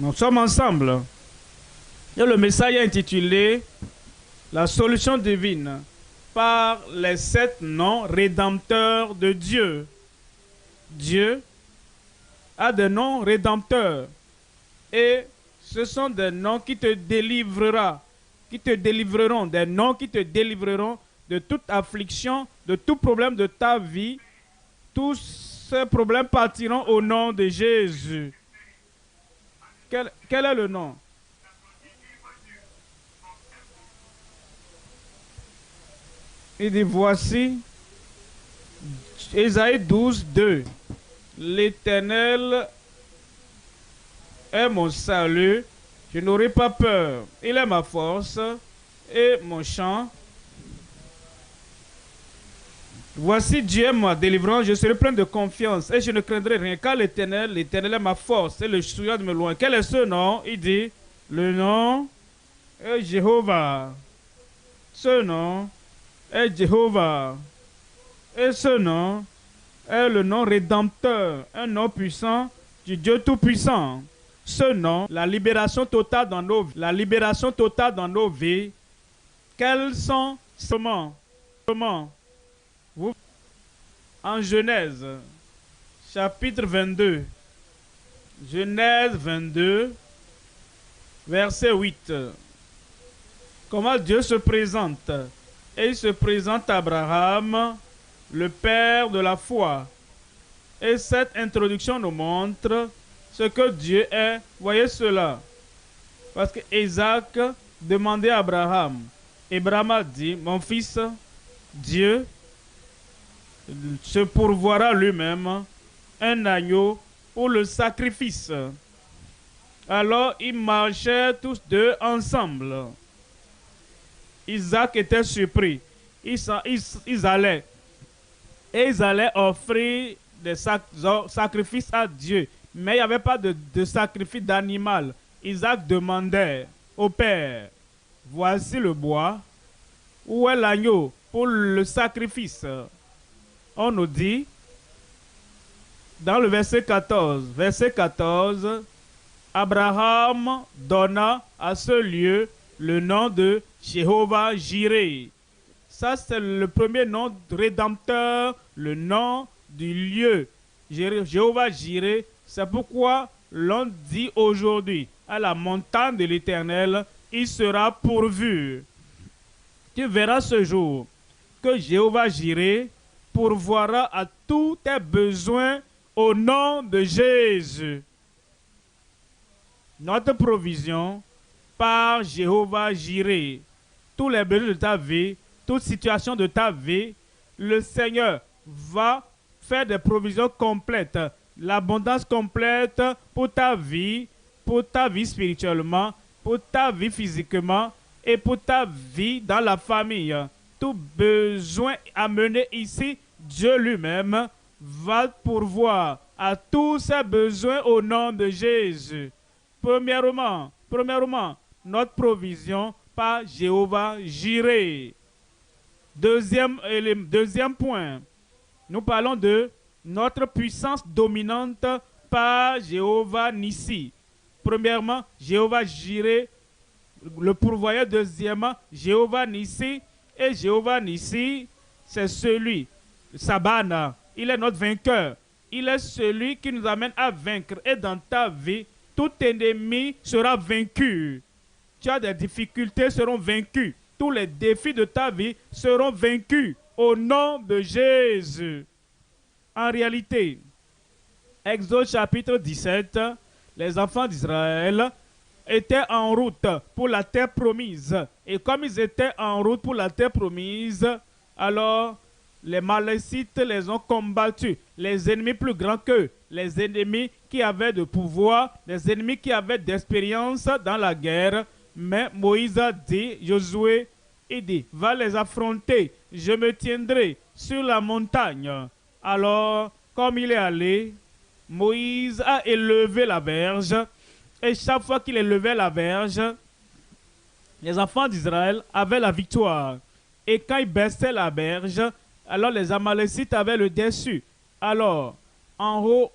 Nous sommes ensemble. Et le message est intitulé La solution divine par les 7 noms rédempteurs de Dieu. Dieu a des noms rédempteurs et ce sont des noms qui te délivreront, des noms qui te délivreront de toute affliction, de tout problème de ta vie. Tous ces problèmes partiront au nom de Jésus. Quel est le nom? Il dit, voici, Ésaïe 12, 2. L'Éternel est mon salut, je n'aurai pas peur. Il est ma force et mon chant. Voici Dieu est ma délivrance, je serai plein de confiance et je ne craindrai rien, car l'Éternel est ma force et le souillard de me loin. Quel est ce nom? Il dit, le nom est Jéhovah. Ce nom est Jéhovah. Et ce nom est le nom rédempteur, un nom puissant du Dieu Tout-Puissant. Ce nom, la libération totale dans nos vies. Quels sont comment vous en Genèse, chapitre 22. Genèse 22, verset 8. Comment Dieu se présente? Et il se présente à Abraham, le père de la foi. Et cette introduction nous montre ce que Dieu est. Voyez cela. Parce que Isaac demandait à Abraham. Abraham a dit, mon fils, Dieu se pourvoira lui-même un agneau pour le sacrifice. Alors ils marchaient tous deux ensemble. Isaac était surpris. Ils allaient offrir des sacrifices à Dieu. Mais il n'y avait pas de sacrifice d'animal. Isaac demandait au Père, voici le bois, où est l'agneau pour le sacrifice? On nous dit, dans le verset 14, Abraham donna à ce lieu le nom de Jéhovah Jireh. Ça, c'est le premier nom rédempteur, le nom du lieu. Jéhovah Jireh, c'est pourquoi l'on dit aujourd'hui, à la montagne de l'Éternel, il sera pourvu. Tu verras ce jour que Jéhovah Jireh pourvoira à tous tes besoins au nom de Jésus. Notre provision par Jéhovah Jireh. Tous les besoins de ta vie, toute situation de ta vie, le Seigneur va faire des provisions complètes, l'abondance complète pour ta vie spirituellement, pour ta vie physiquement et pour ta vie dans la famille. Tout besoin amené ici, Dieu lui-même va pourvoir à tous ses besoins au nom de Jésus. Premièrement, notre provision par Jéhovah Jireh. Deuxième point, nous parlons de notre puissance dominante par Jéhovah Nissi. Premièrement, Jéhovah Jireh, le pourvoyeur. Deuxièmement, Jéhovah Nissi. Et Jéhovah Nissi, c'est celui, Sabana, il est notre vainqueur. Il est celui qui nous amène à vaincre. Et dans ta vie, tout ennemi sera vaincu. Tu as des difficultés, seront vaincus. Tous les défis de ta vie seront vaincus au nom de Jésus. En réalité, Exode chapitre 17, les enfants d'Israël étaient en route pour la terre promise. Et comme ils étaient en route pour la terre promise, alors les Malécites les ont combattus. Les ennemis plus grands qu'eux, les ennemis qui avaient de pouvoir, les ennemis qui avaient d'expérience dans la guerre. Mais Moïse a dit, Josué, il dit, va les affronter, je me tiendrai sur la montagne. Alors, comme il est allé, Moïse a élevé la verge, et chaque fois qu'il élevait la verge, les enfants d'Israël avaient la victoire. Et quand ils baissaient la berge, alors les Amalécites avaient le dessus. Alors, en haut,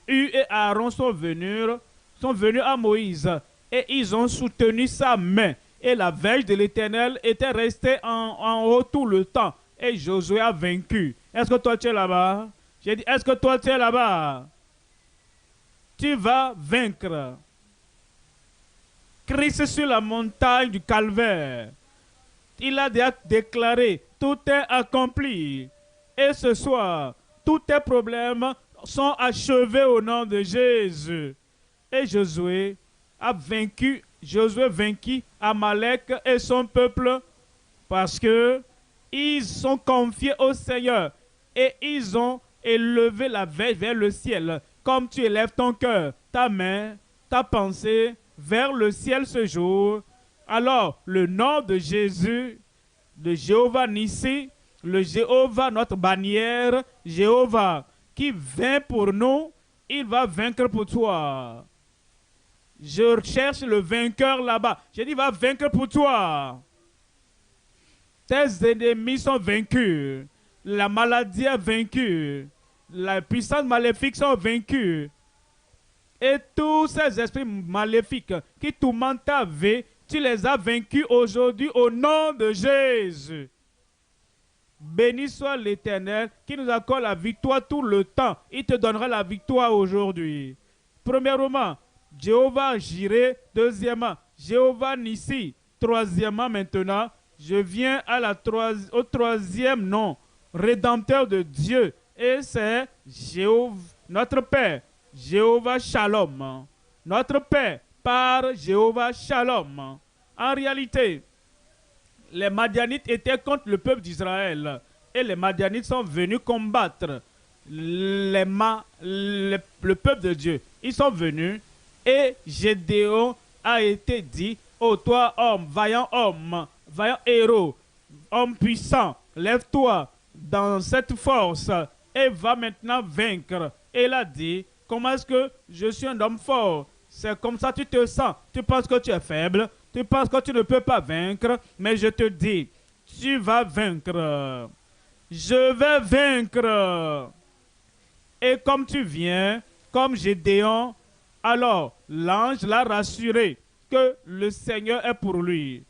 Hu et Aaron sont sont venus à Moïse et ils ont soutenu sa main. Et la verge de l'Éternel était restée en haut tout le temps. Et Josué a vaincu. Est-ce que toi tu es là-bas? J'ai dit, est-ce que toi tu es là-bas? Tu vas vaincre. Christ sur la montagne du Calvaire. Il a déjà déclaré, tout est accompli. Et ce soir, tous tes problèmes sont achevés au nom de Jésus. Et Josué vainquit Amalek et son peuple parce que ils sont confiés au Seigneur et ils ont élevé la verge vers le ciel. Comme tu élèves ton cœur, ta main, ta pensée vers le ciel ce jour, alors le nom de Jésus, de Jéhovah Nissi, le Jéhovah notre bannière, Jéhovah qui vainc pour nous, il va vaincre pour toi. Je cherche le vainqueur là-bas. J'ai dit, il va vaincre pour toi. Tes ennemis sont vaincus. La maladie est vaincue. La puissance maléfique sont vaincus. Et tous ces esprits maléfiques qui tourmentent ta vie, tu les as vaincus aujourd'hui au nom de Jésus. Béni soit l'Éternel qui nous accorde la victoire tout le temps. Il te donnera la victoire aujourd'hui. Premièrement, Jéhovah Jireh. Deuxièmement, Jéhovah Nissi. Troisièmement, maintenant, je viens au troisième nom, rédempteur de Dieu. Et c'est Jéhovah, notre Père, Jéhovah Shalom. Notre Père par Jéhovah Shalom. En réalité, les Madianites étaient contre le peuple d'Israël. Et les Madianites sont venus combattre le peuple de Dieu. Ils sont venus et Gédéon a été dit, ô toi homme, vaillant héros, homme puissant, lève-toi dans cette force et va maintenant vaincre. Et il a dit, comment est-ce que je suis un homme fort? C'est comme ça que tu te sens. Tu penses que tu es faible. Tu penses que tu ne peux pas vaincre. Mais je te dis, tu vas vaincre. Je vais vaincre. Et comme tu viens, comme Gédéon, alors l'ange l'a rassuré que le Seigneur est pour lui.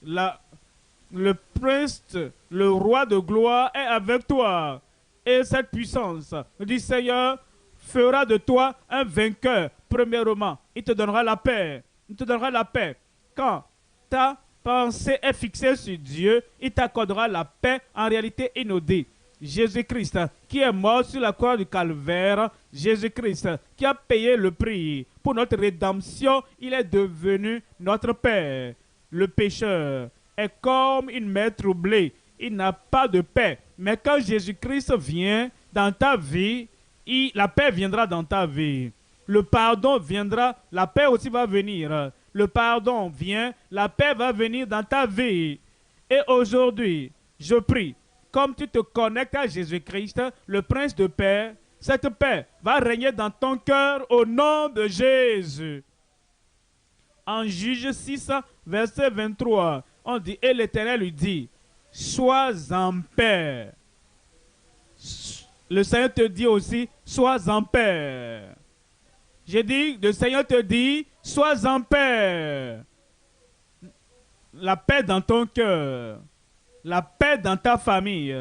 Le prince, le roi de gloire est avec toi. Et cette puissance du Seigneur fera de toi un vainqueur. Premièrement, il te donnera la paix. Il te donnera la paix. Quand ta pensée est fixée sur Dieu, il t'accordera la paix en réalité inodée. Jésus-Christ qui est mort sur la croix du Calvaire, Jésus-Christ qui a payé le prix pour notre rédemption, il est devenu notre Père. Le pécheur est comme une mer troublée, il n'a pas de paix. Mais quand Jésus-Christ vient dans ta vie, la paix viendra dans ta vie. Le pardon viendra, la paix aussi va venir. Le pardon vient, la paix va venir dans ta vie. Et aujourd'hui, je prie, comme tu te connectes à Jésus-Christ, le Prince de paix, cette paix va régner dans ton cœur au nom de Jésus. En Juge 6, verset 23, on dit, et l'Éternel lui dit, sois en paix. Le Seigneur te dit aussi, sois en paix. J'ai dit, le Seigneur te dit, sois en paix. La paix dans ton cœur, la paix dans ta famille,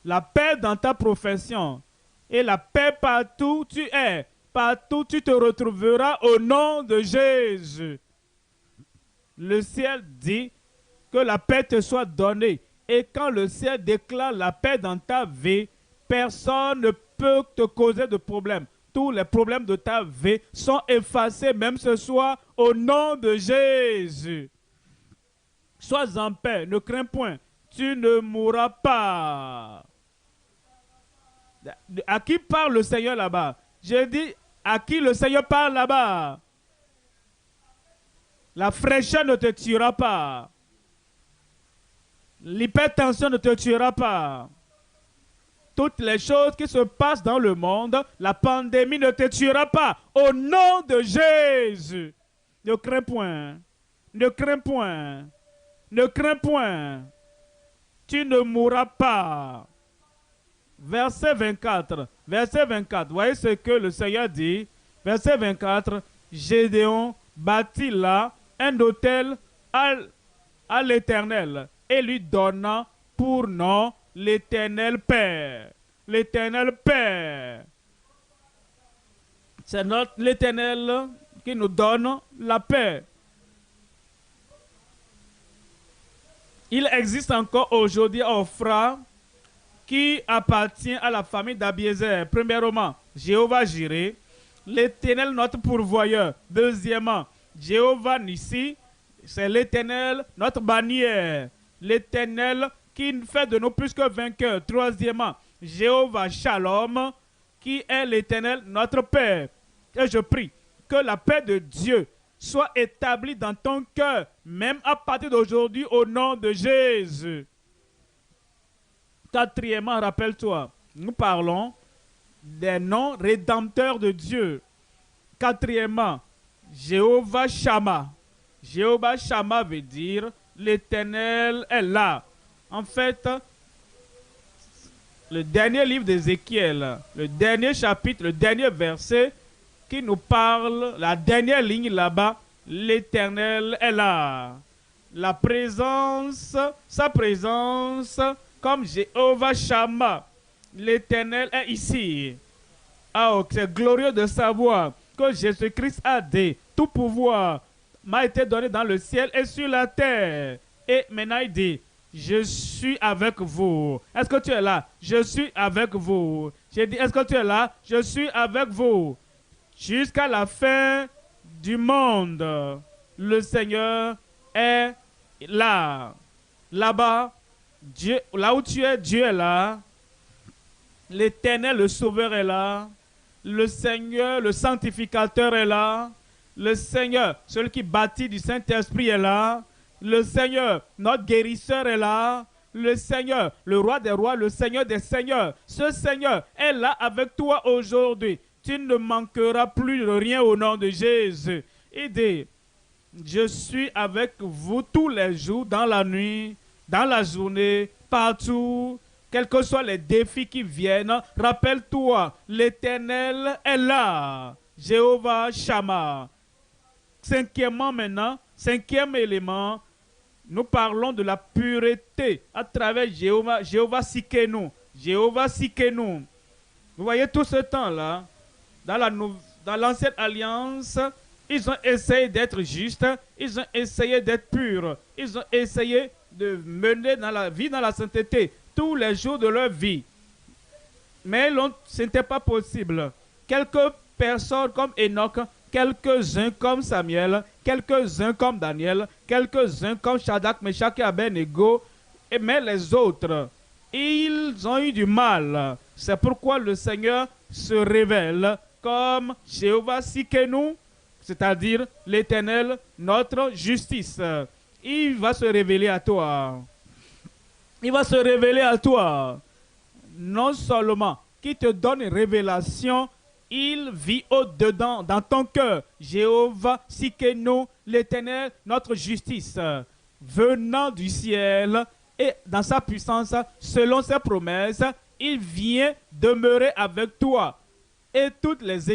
la paix dans ta profession et la paix partout où tu es, partout où tu te retrouveras au nom de Jésus. Le ciel dit que la paix te soit donnée et quand le ciel déclare la paix dans ta vie, personne ne peut te causer de problème. Tous les problèmes de ta vie sont effacés même ce soir au nom de Jésus. Sois en paix, ne crains point, tu ne mourras pas. À qui parle le Seigneur là-bas? J'ai dit, à qui le Seigneur parle là-bas? La fraîcheur ne te tuera pas. L'hypertension ne te tuera pas. Toutes les choses qui se passent dans le monde, la pandémie ne te tuera pas. Au nom de Jésus. Ne crains point. Ne crains point. Ne crains point. Tu ne mourras pas. Verset 24. Verset 24. Voyez ce que le Seigneur dit. Verset 24. Gédéon bâtit là un autel à l'Éternel et lui donna pour nom l'Éternel Père. L'Éternel Père. C'est l'Éternel qui nous donne la paix. Il existe encore aujourd'hui Ophra qui appartient à la famille d'Abiézer. Premièrement, Jéhovah Jireh, l'Éternel notre pourvoyeur. Deuxièmement, Jéhovah Nissi, c'est l'Éternel notre bannière. L'Éternel qui fait de nous plus que vainqueurs. Troisièmement, Jéhovah Shalom, qui est l'Éternel notre Père. Et je prie que la paix de Dieu soit établie dans ton cœur, même à partir d'aujourd'hui, au nom de Jésus. Quatrièmement, rappelle-toi, nous parlons des noms rédempteurs de Dieu. Quatrièmement, Jéhovah Shammah. Jéhovah Shammah veut dire l'Éternel est là. En fait, le dernier livre d'Ézéchiel, le dernier chapitre, le dernier verset qui nous parle, la dernière ligne là-bas, l'Éternel est là. La présence, sa présence, comme Jéhovah Shammah, l'Éternel est ici. Oh, c'est glorieux de savoir que Jésus-Christ a dit, tout pouvoir m'a été donné dans le ciel et sur la terre. Et maintenant il dit, je suis avec vous. Est-ce que tu es là? Je suis avec vous. J'ai dit, est-ce que tu es là? Je suis avec vous. Jusqu'à la fin du monde, le Seigneur est là. Là-bas, Dieu, là où tu es, Dieu est là. L'Éternel, le Sauveur est là. Le Seigneur, le Sanctificateur est là. Le Seigneur, celui qui bâtit du Saint-Esprit est là. Le Seigneur, notre guérisseur est là. Le Seigneur, le roi des rois, le Seigneur des seigneurs. Ce Seigneur est là avec toi aujourd'hui. Tu ne manqueras plus de rien au nom de Jésus. Il dit, je suis avec vous tous les jours, dans la nuit, dans la journée, partout, quels que soient les défis qui viennent. Rappelle-toi, l'Éternel est là. Jéhovah Shammah. Cinquièmement maintenant, cinquième élément, nous parlons de la pureté à travers Jéhovah Tsidkenu. Jéhovah Tsidkenu. Vous voyez tout ce temps-là, dans l'ancienne alliance, ils ont essayé d'être justes, ils ont essayé d'être purs, ils ont essayé de mener dans la vie, dans la sainteté, tous les jours de leur vie. Mais ce n'était pas possible. Quelques personnes comme Enoch, quelques-uns comme Samuel, quelques-uns comme Daniel, quelques-uns comme Shadrach, Meshach et Abednego, mais les autres, ils ont eu du mal. C'est pourquoi le Seigneur se révèle comme Jéhovah Tsidkenu, c'est-à-dire l'Éternel, notre justice. Il va se révéler à toi. Il va se révéler à toi. Non seulement qui te donne une révélation, il vit au-dedans, dans ton cœur. Jéhovah Tsidkenu, l'Éternel, notre justice, venant du ciel et dans sa puissance, selon ses promesses, il vient demeurer avec toi. Et tous les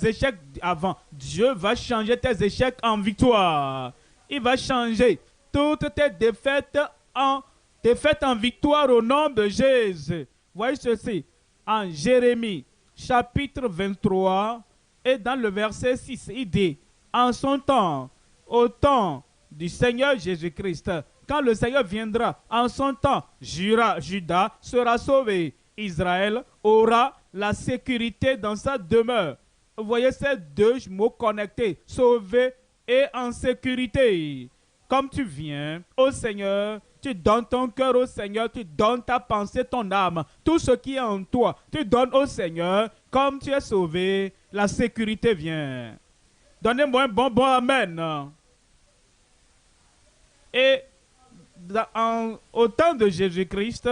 échecs avant, Dieu va changer tes échecs en victoire. Il va changer toutes tes défaites en victoire au nom de Jésus. Voyez ceci, en Jérémie, chapitre 23, et dans le verset 6, il dit, en son temps, au temps du Seigneur Jésus-Christ, quand le Seigneur viendra, en son temps, Juda sera sauvé. Israël aura la sécurité dans sa demeure. Vous voyez ces deux mots connectés, sauvé et en sécurité. Comme tu viens au Seigneur, tu donnes ton cœur au Seigneur, tu donnes ta pensée, ton âme, tout ce qui est en toi, tu donnes au Seigneur. Comme tu es sauvé, la sécurité vient. Donnez-moi un bon amen. Et au temps de Jésus-Christ,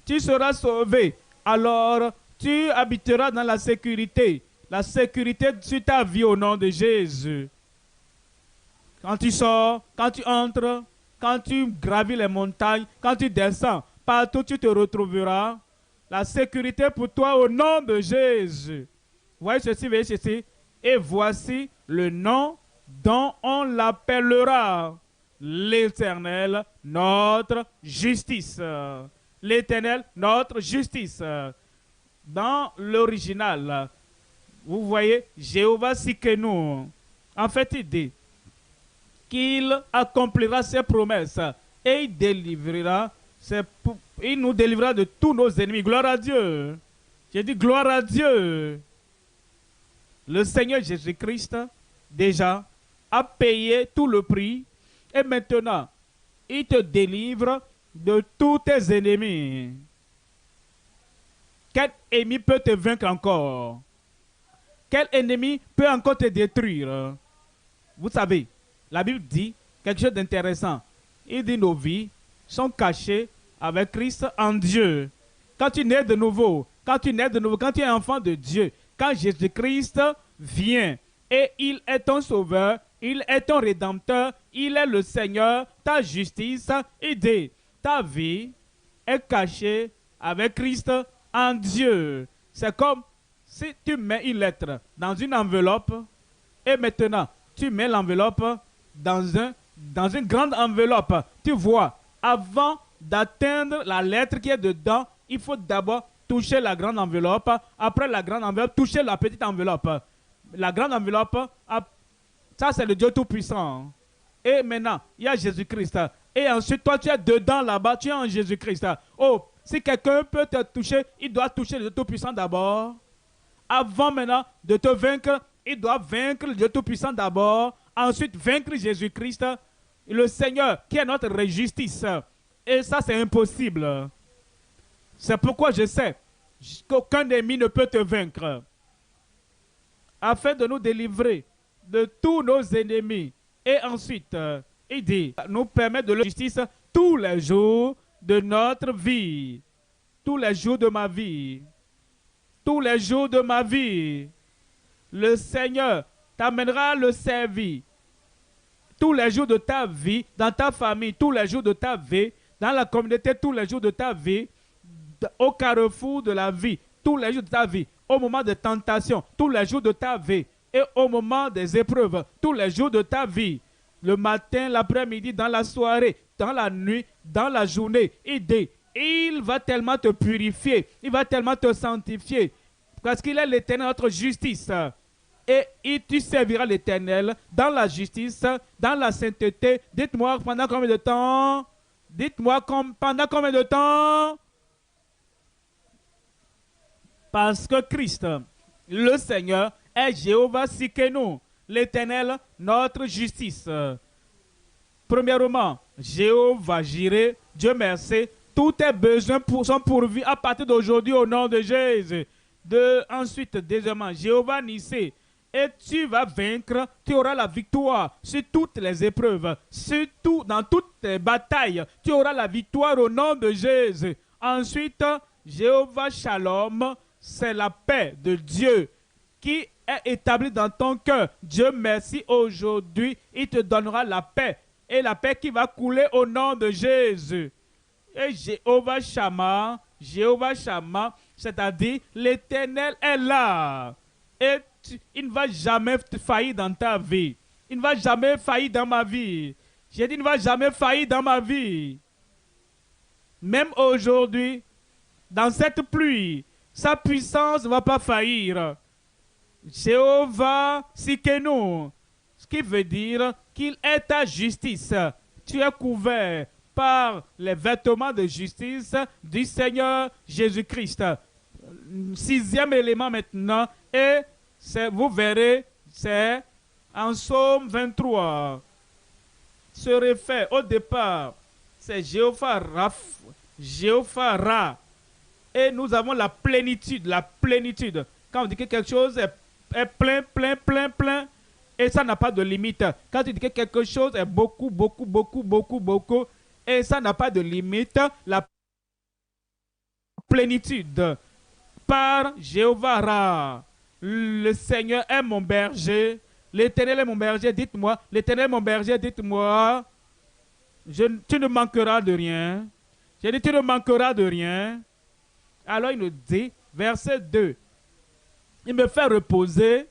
tu seras sauvé. Alors, tu habiteras dans la sécurité sur ta vie au nom de Jésus. Quand tu sors, quand tu entres, quand tu gravis les montagnes, quand tu descends, partout tu te retrouveras. La sécurité pour toi au nom de Jésus. Voyez ceci, voyez ceci. Et voici, le nom dont on l'appellera l'Éternel, notre justice. L'Éternel, notre justice. Dans l'original, vous voyez, Jéhovah Sikenu. En fait, il dit qu'il accomplira ses promesses et il nous délivrera de tous nos ennemis. Gloire à Dieu. J'ai dit gloire à Dieu. Le Seigneur Jésus-Christ, déjà, a payé tout le prix et maintenant, il te délivre de tous tes ennemis. Quel ennemi peut te vaincre encore? Quel ennemi peut encore te détruire? Vous savez, la Bible dit quelque chose d'intéressant. Il dit nos vies sont cachées avec Christ en Dieu. Quand tu nais de nouveau, quand tu es enfant de Dieu, quand Jésus-Christ vient et il est ton sauveur, il est ton rédempteur, il est le Seigneur, ta justice, il dit, ta vie est cachée avec Christ en Dieu. C'est comme si tu mets une lettre dans une enveloppe et maintenant tu mets l'enveloppe dans une grande enveloppe. Tu vois, avant d'atteindre la lettre qui est dedans, il faut d'abord toucher la grande enveloppe. Après la grande enveloppe, toucher la petite enveloppe. La grande enveloppe, ça c'est le Dieu Tout-Puissant. Et maintenant, il y a Jésus-Christ. Et ensuite, toi, tu es dedans là-bas, tu es en Jésus-Christ. Oh, si quelqu'un peut te toucher, il doit toucher le Dieu Tout-Puissant d'abord. Avant maintenant de te vaincre, il doit vaincre le Dieu Tout-Puissant d'abord. Ensuite, vaincre Jésus-Christ, le Seigneur, qui est notre justice. Et ça, c'est impossible. C'est pourquoi je sais qu'aucun ennemi ne peut te vaincre. Afin de nous délivrer de tous nos ennemis. Et ensuite, il dit, nous permet de la justice tous les jours de notre vie. Tous les jours de ma vie. Tous les jours de ma vie. Le Seigneur t'amènera à le servir. Tous les jours de ta vie, dans ta famille, tous les jours de ta vie, dans la communauté, tous les jours de ta vie, au carrefour de la vie, tous les jours de ta vie, au moment de tentation, tous les jours de ta vie, et au moment des épreuves, tous les jours de ta vie, le matin, l'après-midi, dans la soirée, dans la nuit, dans la journée, il va tellement te purifier, il va tellement te sanctifier, parce qu'il est l'Éternel, notre justice. Et tu serviras l'Éternel dans la justice, dans la sainteté. Dites-moi pendant combien de temps? Dites-moi pendant combien de temps? Parce que Christ, le Seigneur, est Jéhovah Sikenu, l'Éternel, notre justice. Premièrement, Jéhovah Jireh, Dieu merci, tous tes besoins sont pourvus à partir d'aujourd'hui au nom de Jésus. Ensuite, deuxièmement, Jéhovah Nissi, et tu vas vaincre, tu auras la victoire sur toutes les épreuves, dans toutes les batailles, tu auras la victoire au nom de Jésus. Ensuite, Jéhovah Shalom, c'est la paix de Dieu qui est établie dans ton cœur. Dieu merci, aujourd'hui, il te donnera la paix, et la paix qui va couler au nom de Jésus. Et Jéhovah Shammah, c'est-à-dire l'Éternel est là. Et il ne va jamais faillir dans ta vie. Il ne va jamais faillir dans ma vie. J'ai dit, il ne va jamais faillir dans ma vie. Même aujourd'hui, dans cette pluie, sa puissance ne va pas faillir. Jéhovah Sikenu, ce qui veut dire qu'il est ta justice. Tu es couvert par les vêtements de justice du Seigneur Jésus-Christ. Sixième élément maintenant, et vous verrez, c'est en Psaume 23. Se réfère au départ, c'est Jéhovah Ra. Et nous avons la plénitude. Quand on dit que quelque chose est plein, et ça n'a pas de limite. Quand tu dis que quelque chose est beaucoup, et ça n'a pas de limite, la plénitude par Jéhovah Ra. Le Seigneur est mon berger, l'Éternel est mon berger, dites-moi, l'Éternel est mon berger, dites-moi, tu ne manqueras de rien. J'ai dit, tu ne manqueras de rien. Alors il nous dit, verset 2, il me fait reposer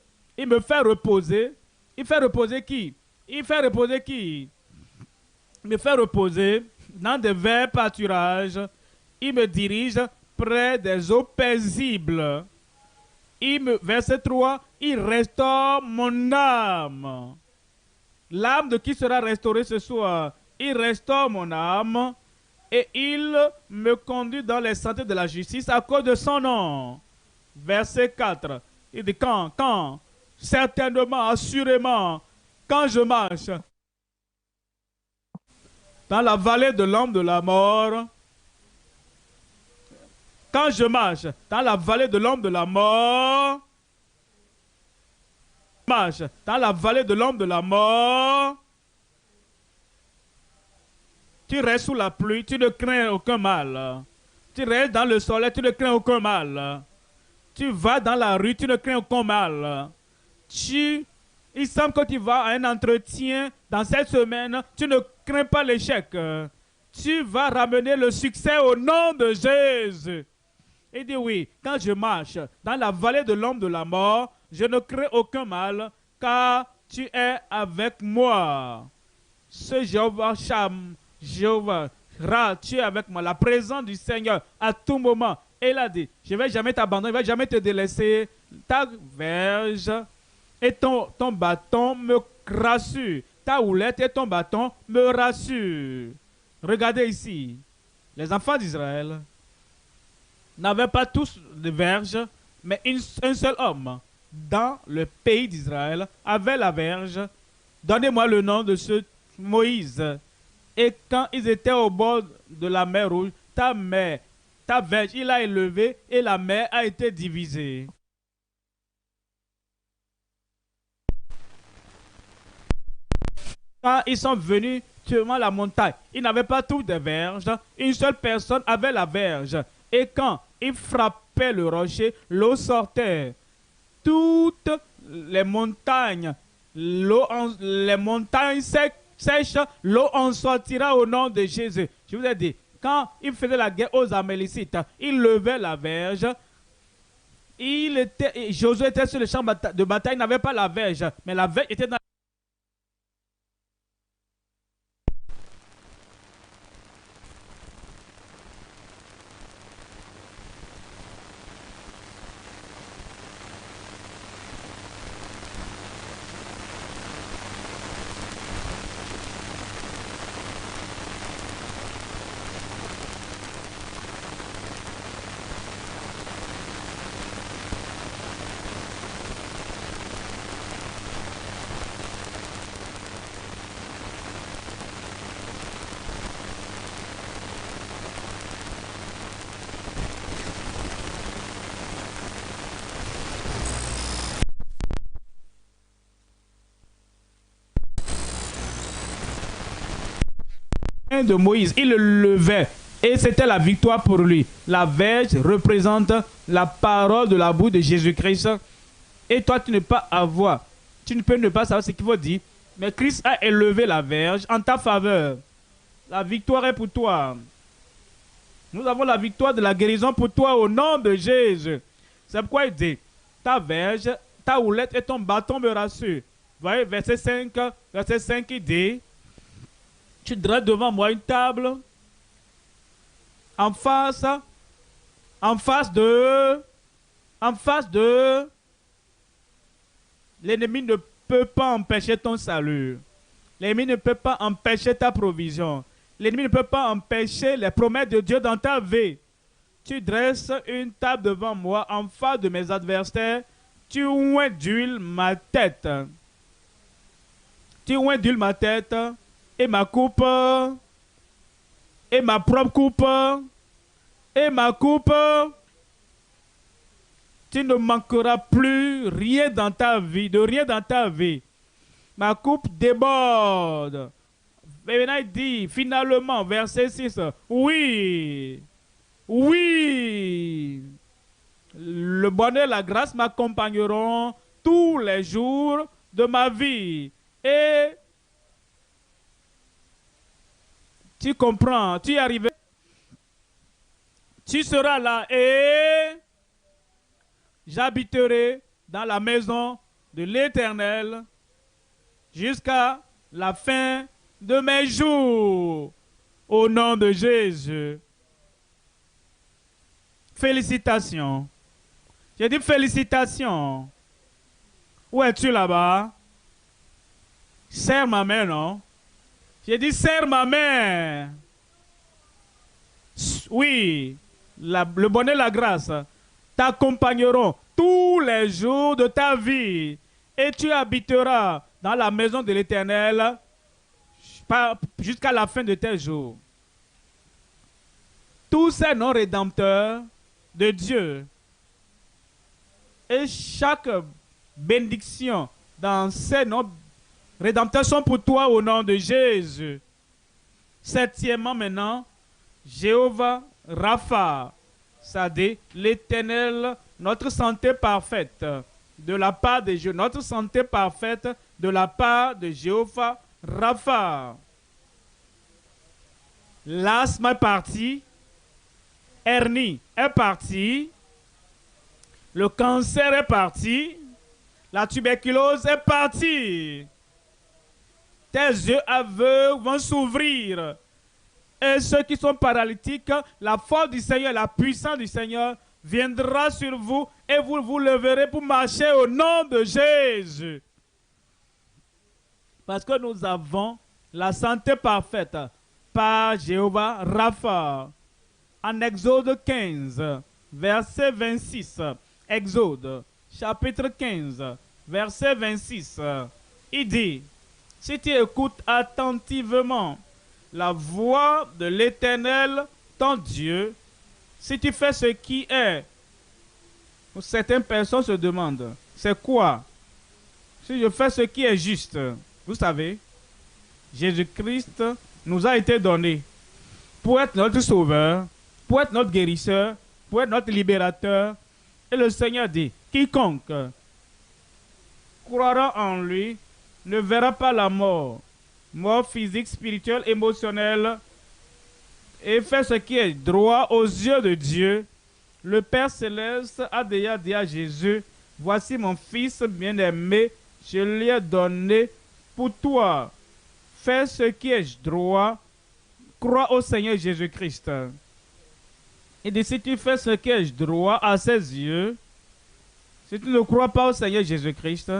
Il fait reposer qui? Il fait reposer qui? Il me fait reposer dans de verts pâturages. Il me dirige près des eaux paisibles. Verset 3, il restaure mon âme. L'âme de qui sera restaurée ce soir? Il restaure mon âme et il me conduit dans les sentiers de la justice à cause de son nom. Verset 4, il dit quand? Certainement, assurément, quand je marche dans la vallée de l'ombre de la mort, quand je marche dans la vallée de l'ombre de la mort, marche dans la vallée de l'ombre de la mort, tu restes sous la pluie, tu ne crains aucun mal. Tu restes dans le soleil, tu ne crains aucun mal. Tu vas dans la rue, tu ne crains aucun mal. Il semble que tu vas à un entretien dans cette semaine, tu ne crains pas l'échec. Tu vas ramener le succès au nom de Jésus. Il dit oui, quand je marche dans la vallée de l'ombre de la mort, je ne crains aucun mal, car tu es avec moi. Ce Jéhovah Sham, Jéhovah Ra, tu es avec moi. La présence du Seigneur à tout moment. Et il a dit, je ne vais jamais t'abandonner, je ne vais jamais te délaisser. Ta verge et ton bâton me rassure. Ta houlette et ton bâton me rassurent. Regardez ici, les enfants d'Israël n'avaient pas tous de verge, mais un seul homme dans le pays d'Israël avait la verge. Donnez-moi le nom de ce Moïse. Et quand ils étaient au bord de la mer Rouge, ta verge, il a élevé et la mer a été divisée. Quand ils sont venus sur la montagne, ils n'avaient pas tous des verges. Une seule personne avait la verge. Et quand ils frappaient le rocher, l'eau sortait. Toutes les montagnes, les montagnes sèches, l'eau en sortira au nom de Jésus. Je vous ai dit, quand il faisait la guerre aux Amalicites, il levait la verge. Josué était sur le champ de bataille, il n'avait pas la verge, mais la verge était dans de Moïse, il le levait et c'était la victoire pour lui. La verge représente la parole de la bouche de Jésus-Christ. Et toi, tu ne peux pas avoir, tu ne peux ne pas savoir ce qu'il faut dire, mais Christ a élevé la verge en ta faveur. La victoire est pour toi. Nous avons la victoire de la guérison pour toi au nom de Jésus. C'est pourquoi il dit, ta verge, ta houlette et ton bâton me rassurent. Vous voyez, verset 5, il dit, tu dresses devant moi une table en face de l'ennemi ne peut pas empêcher ton salut. L'ennemi ne peut pas empêcher ta provision. L'ennemi ne peut pas empêcher les promesses de Dieu dans ta vie. Tu dresses une table devant moi en face de mes adversaires. Tu oins d'huile ma tête. Tu oins d'huile ma tête. Et ma coupe, et ma propre coupe, et ma coupe, tu ne manqueras plus rien dans ta vie, de rien dans ta vie. Ma coupe déborde. Et maintenant il dit, finalement, verset 6, oui, le bonheur et la grâce m'accompagneront tous les jours de ma vie. Et tu comprends, tu es arrivé. Tu seras là et j'habiterai dans la maison de l'Éternel jusqu'à la fin de mes jours. Au nom de Jésus. Félicitations. J'ai dit félicitations. Où es-tu là-bas? Serre ma main, non? J'ai dit serre ma main. Oui, le bonheur et la grâce t'accompagneront tous les jours de ta vie et tu habiteras dans la maison de l'Éternel jusqu'à la fin de tes jours. Tous ces noms rédempteurs de Dieu et chaque bénédiction dans ces noms rédempteurs sont pour toi au nom de Jésus. Septièmement maintenant, Jéhovah Rapha, c'est-à-dire l'Éternel, notre santé parfaite, de la part de Dieu, notre santé parfaite de la part de Jéhovah Rapha. L'asthme est parti, hernie est partie, le cancer est parti, la tuberculose est partie. Tes yeux aveugles vont s'ouvrir. Et ceux qui sont paralytiques, la force du Seigneur, la puissance du Seigneur viendra sur vous et vous vous leverez pour marcher au nom de Jésus. Parce que nous avons la santé parfaite par Jéhovah Rapha. En Exode 15, verset 26. Exode, chapitre 15, verset 26. Il dit, si tu écoutes attentivement la voix de l'Éternel, ton Dieu, si tu fais ce qui est, certaines personnes se demandent, c'est quoi? Si je fais ce qui est juste, vous savez, Jésus-Christ nous a été donné pour être notre sauveur, pour être notre guérisseur, pour être notre libérateur. Et le Seigneur dit, quiconque croira en lui ne verra pas la mort, mort physique, spirituelle, émotionnelle, et fait ce qui est droit aux yeux de Dieu. Le Père Céleste a déjà dit à Jésus, voici mon fils bien-aimé, je lui ai donné pour toi. Fais ce qui est droit, crois au Seigneur Jésus-Christ. Il dit, si tu fais ce qui est droit à ses yeux, si tu ne crois pas au Seigneur Jésus-Christ,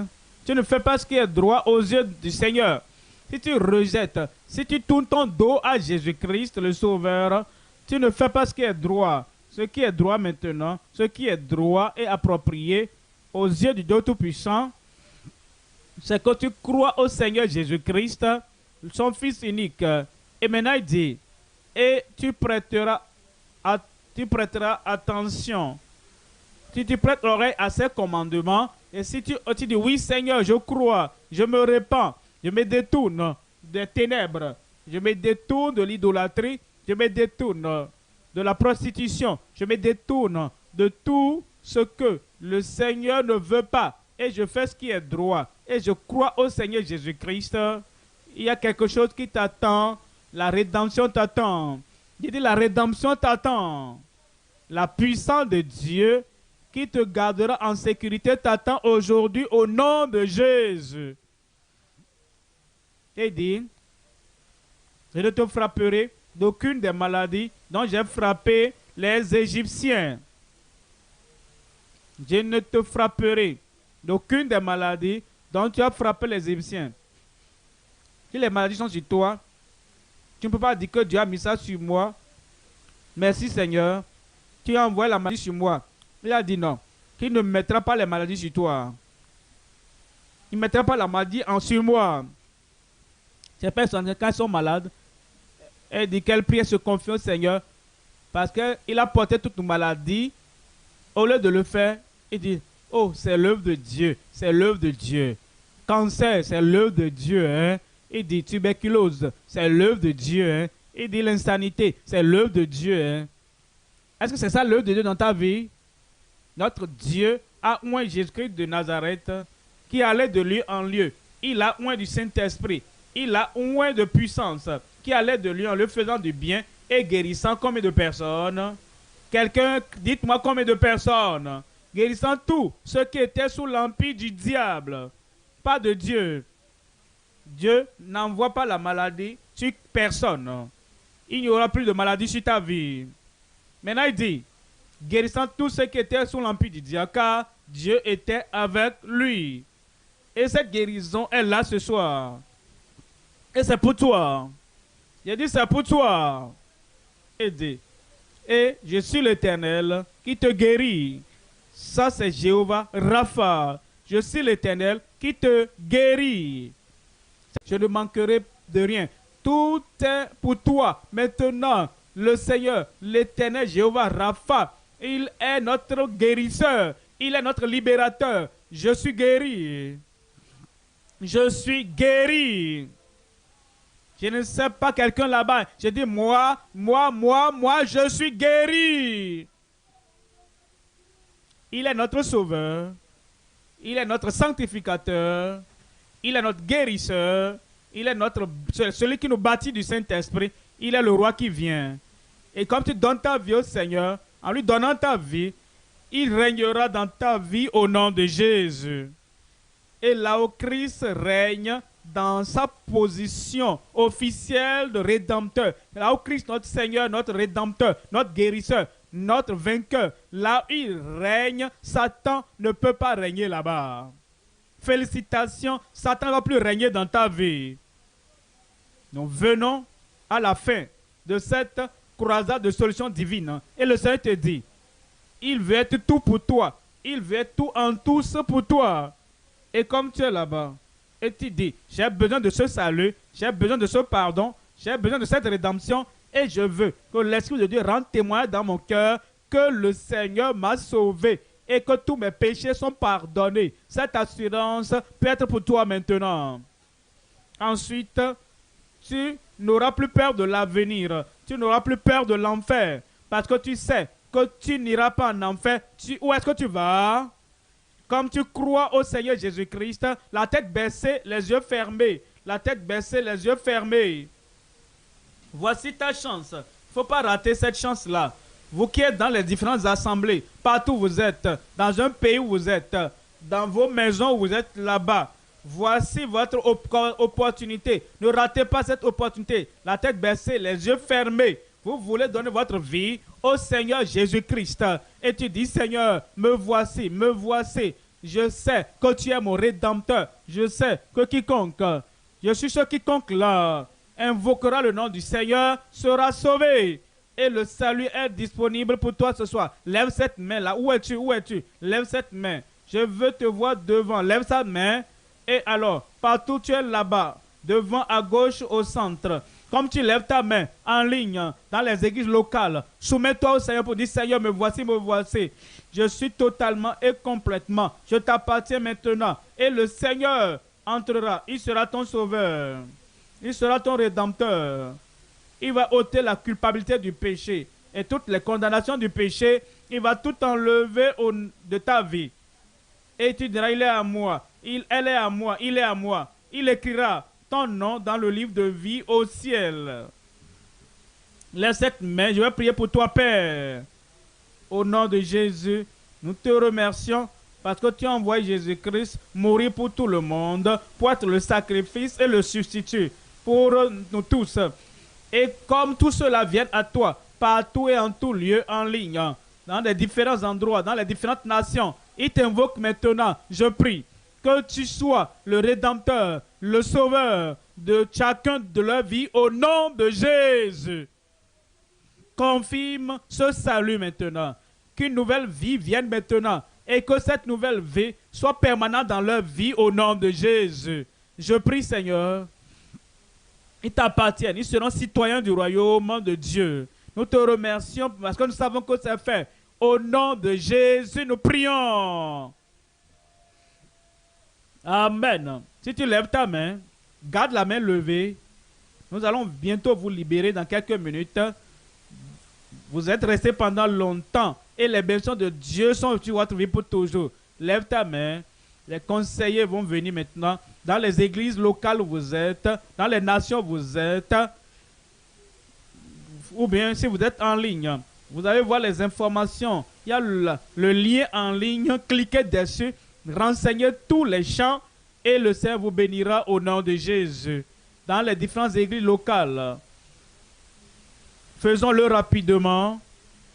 tu ne fais pas ce qui est droit aux yeux du Seigneur. Si tu rejettes, si tu tournes ton dos à Jésus-Christ, le Sauveur, tu ne fais pas ce qui est droit. Ce qui est droit maintenant, ce qui est droit et approprié aux yeux du Dieu Tout-Puissant, c'est que tu crois au Seigneur Jésus-Christ, son Fils unique. Et maintenant il dit, et tu prêteras attention. Si tu prêtes l'oreille à ses commandements, et si tu dis, oui Seigneur, je crois, je me répands, je me détourne des ténèbres, je me détourne de l'idolâtrie, je me détourne de la prostitution, je me détourne de tout ce que le Seigneur ne veut pas, et je fais ce qui est droit, et je crois au Seigneur Jésus-Christ, il y a quelque chose qui t'attend, la rédemption t'attend. Il dit, la rédemption t'attend. La puissance de Dieu qui te gardera en sécurité t'attend aujourd'hui au nom de Jésus. Il dit, je ne te frapperai d'aucune des maladies dont j'ai frappé les Égyptiens. Je ne te frapperai d'aucune des maladies dont tu as frappé les Égyptiens. Si les maladies sont sur toi, tu ne peux pas dire que Dieu a mis ça sur moi. Merci Seigneur, tu as envoyé la maladie sur moi. Il a dit non, qu'il ne mettra pas les maladies sur toi. Il ne mettra pas la maladie sur moi. Ces personnes, quand elles sont malades, elles disent qu'elles prient et se confient au Seigneur parce qu'il a porté toutes nos maladies. Au lieu de le faire, il dit, oh, c'est l'œuvre de Dieu, c'est l'œuvre de Dieu. Cancer, c'est l'œuvre de Dieu. Hein? Il dit tuberculose, c'est l'œuvre de Dieu. Hein? Il dit l'insanité, c'est l'œuvre de Dieu. Hein? Est-ce que c'est ça l'œuvre de Dieu dans ta vie? Notre Dieu a oint Jésus-Christ de Nazareth qui allait de lieu en lieu. Il a oint du Saint-Esprit. Il a oint de puissance qui allait de lieu en lieu faisant du bien et guérissant combien de personnes? Quelqu'un, dites-moi combien de personnes? Guérissant tous ceux qui étaient sous l'empire du diable, pas de Dieu. Dieu n'envoie pas la maladie sur personne. Il n'y aura plus de maladie sur ta vie. Maintenant, il dit, guérissant tous ceux qui étaient sous l'empire du diable, car Dieu était avec lui. Et cette guérison est là ce soir. Et c'est pour toi. J'ai dit, c'est pour toi. Et dit, et je suis l'Éternel qui te guérit. Ça, c'est Jéhovah Rapha. Je suis l'Éternel qui te guérit. Je ne manquerai de rien. Tout est pour toi. Maintenant, le Seigneur, l'Éternel Jéhovah Rapha, il est notre guérisseur. Il est notre libérateur. Je suis guéri. Je suis guéri. Je ne sais pas quelqu'un là-bas. Je dis moi, je suis guéri. Il est notre sauveur. Il est notre sanctificateur. Il est notre guérisseur. Il est celui qui nous bâtit du Saint-Esprit. Il est le roi qui vient. Et comme tu donnes ta vie au Seigneur, en lui donnant ta vie, il régnera dans ta vie au nom de Jésus. Et là où Christ règne dans sa position officielle de rédempteur, là où Christ, notre Seigneur, notre rédempteur, notre guérisseur, notre vainqueur, là où il règne, Satan ne peut pas régner là-bas. Félicitations, Satan ne va plus régner dans ta vie. Nous venons à la fin de cette croisade de solutions divines. Et le Seigneur te dit, il veut être tout pour toi. Il veut être tout en tous pour toi. Et comme tu es là-bas, et tu dis, j'ai besoin de ce salut, j'ai besoin de ce pardon, j'ai besoin de cette rédemption, et je veux que l'Esprit de Dieu rende témoin dans mon cœur que le Seigneur m'a sauvé et que tous mes péchés sont pardonnés. Cette assurance peut être pour toi maintenant. Ensuite, tu n'auras plus peur de l'avenir. Tu n'auras plus peur de l'enfer. Parce que tu sais que tu n'iras pas en enfer. Où est-ce que tu vas? Comme tu crois au Seigneur Jésus-Christ, la tête baissée, les yeux fermés. La tête baissée, les yeux fermés. Voici ta chance. Il ne faut pas rater cette chance-là. Vous qui êtes dans les différentes assemblées, partout où vous êtes, dans un pays où vous êtes, dans vos maisons où vous êtes là-bas, voici votre opportunité. Ne ratez pas cette opportunité. La tête baissée, les yeux fermés. Vous voulez donner votre vie au Seigneur Jésus-Christ. Et tu dis, Seigneur, me voici, me voici. Je sais que tu es mon rédempteur. Je sais que je suis sûr quiconque là, invoquera le nom du Seigneur, sera sauvé. Et le salut est disponible pour toi ce soir. Lève cette main là. Où es-tu? Où es-tu? Lève cette main. Je veux te voir devant. Lève sa main. Et alors, partout tu es là-bas, devant, à gauche, au centre. Comme tu lèves ta main en ligne dans les églises locales, soumets-toi au Seigneur pour dire, Seigneur, me voici, me voici. Je suis totalement et complètement. Je t'appartiens maintenant. Et le Seigneur entrera. Il sera ton sauveur. Il sera ton rédempteur. Il va ôter la culpabilité du péché et toutes les condamnations du péché. Il va tout enlever de ta vie. Et tu diras, il est à moi, elle est à moi, il est à moi. Il écrira ton nom dans le livre de vie au ciel. Laisse cette main, je vais prier pour toi, Père. Au nom de Jésus, nous te remercions parce que tu as envoyé Jésus-Christ mourir pour tout le monde, pour être le sacrifice et le substitut pour nous tous. Et comme tout cela vient à toi, partout et en tout lieu, en ligne, dans les différents endroits, dans les différentes nations, il t'invoque maintenant, je prie, que tu sois le Rédempteur, le Sauveur de chacun de leur vie au nom de Jésus. Confirme ce salut maintenant, qu'une nouvelle vie vienne maintenant et que cette nouvelle vie soit permanente dans leur vie au nom de Jésus. Je prie, Seigneur, ils t'appartiennent, ils seront citoyens du royaume de Dieu. Nous te remercions parce que nous savons que c'est fait. Au nom de Jésus, nous prions. Amen. Si tu lèves ta main, garde la main levée. Nous allons bientôt vous libérer dans quelques minutes. Vous êtes restés pendant longtemps et les bénédictions de Dieu sont sur votre vie pour toujours. Lève ta main. Les conseillers vont venir maintenant dans les églises locales où vous êtes, dans les nations où vous êtes, ou bien si vous êtes en ligne. Vous allez voir les informations. Il y a le lien en ligne. Cliquez dessus. Renseignez tous les chants et le Seigneur vous bénira au nom de Jésus. Dans les différentes églises locales, faisons-le rapidement.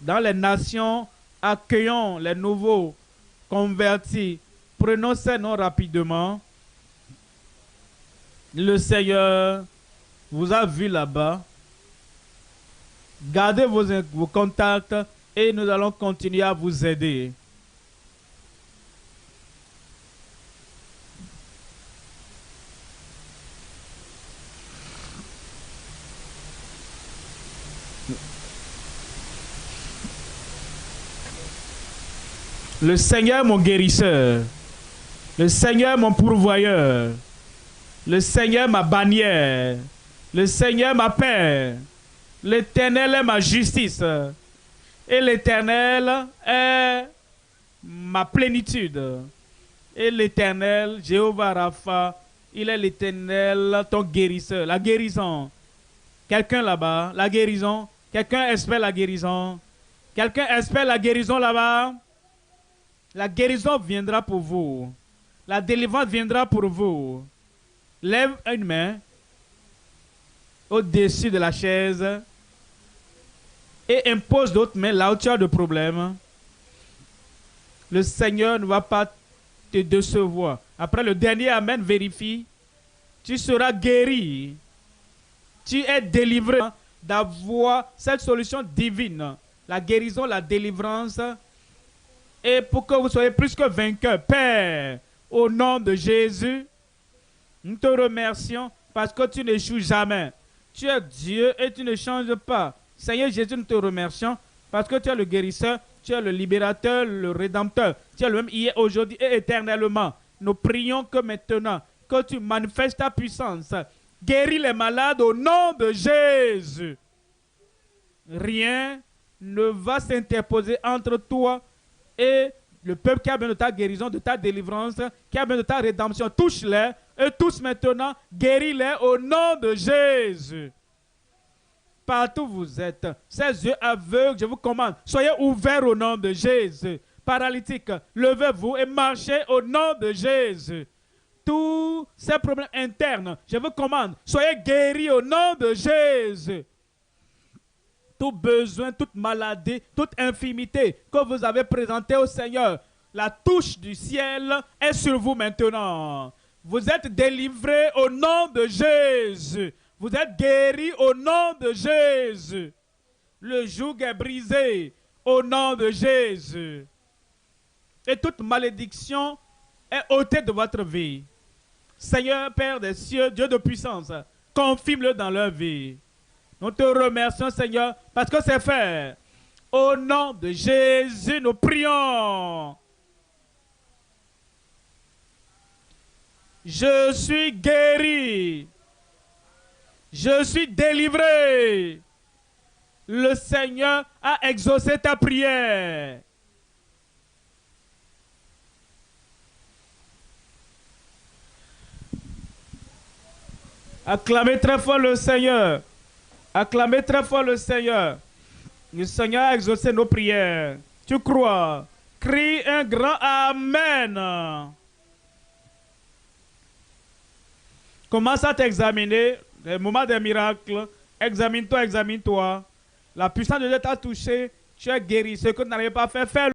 Dans les nations, accueillons les nouveaux convertis. Prenons ces noms rapidement. Le Seigneur vous a vu là-bas. Gardez vos contacts et nous allons continuer à vous aider. Le Seigneur mon guérisseur, le Seigneur mon pourvoyeur, le Seigneur ma bannière, le Seigneur ma paix, l'Éternel est ma justice et l'Éternel est ma plénitude. Et l'Éternel, Jéhovah Rapha, il est l'Éternel, ton guérisseur, la guérison. Quelqu'un là-bas, la guérison. Quelqu'un espère la guérison. Quelqu'un espère la guérison là-bas. La guérison viendra pour vous. La délivrance viendra pour vous. Lève une main au-dessus de la chaise et impose d'autres mains là où tu as de problème. Le Seigneur ne va pas te décevoir. Après le dernier Amen, vérifie. Tu seras guéri. Tu es délivré d'avoir cette solution divine. La guérison, la délivrance. Et pour que vous soyez plus que vainqueur, Père, au nom de Jésus, nous te remercions parce que tu n'échoues jamais. Tu es Dieu et tu ne changes pas. Seigneur Jésus, nous te remercions parce que tu es le guérisseur, tu es le libérateur, le rédempteur. Tu es le même hier, aujourd'hui et éternellement. Nous prions que maintenant, que tu manifestes ta puissance. Guéris les malades au nom de Jésus. Rien ne va s'interposer entre toi et le peuple qui a besoin de ta guérison, de ta délivrance, qui a besoin de ta rédemption. Touche-les et tous maintenant, guéris-les au nom de Jésus. Partout où vous êtes, ces yeux aveugles, je vous commande, soyez ouverts au nom de Jésus. Paralytiques, levez-vous et marchez au nom de Jésus. Tous ces problèmes internes, je vous commande, soyez guéris au nom de Jésus. Tout besoin, toute maladie, toute infirmité que vous avez présenté au Seigneur, la touche du ciel est sur vous maintenant. Vous êtes délivrés au nom de Jésus. Vous êtes guéris au nom de Jésus. Le joug est brisé au nom de Jésus. Et toute malédiction est ôtée de votre vie. Seigneur, Père des cieux, Dieu de puissance, confirme-le dans leur vie. Nous te remercions, Seigneur, parce que c'est fait. Au nom de Jésus, nous prions. Je suis guéri. Je suis délivré. Le Seigneur a exaucé ta prière. Acclamez très fort le Seigneur. Acclamez très fort le Seigneur. Le Seigneur a exaucé nos prières. Tu crois? Crie un grand Amen. Commence à t'examiner. Les moments des miracles. Examine-toi, examine-toi. La puissance de Dieu t'a touché. Tu es guéri. Ce que tu n'arrives pas à faire, fais-le.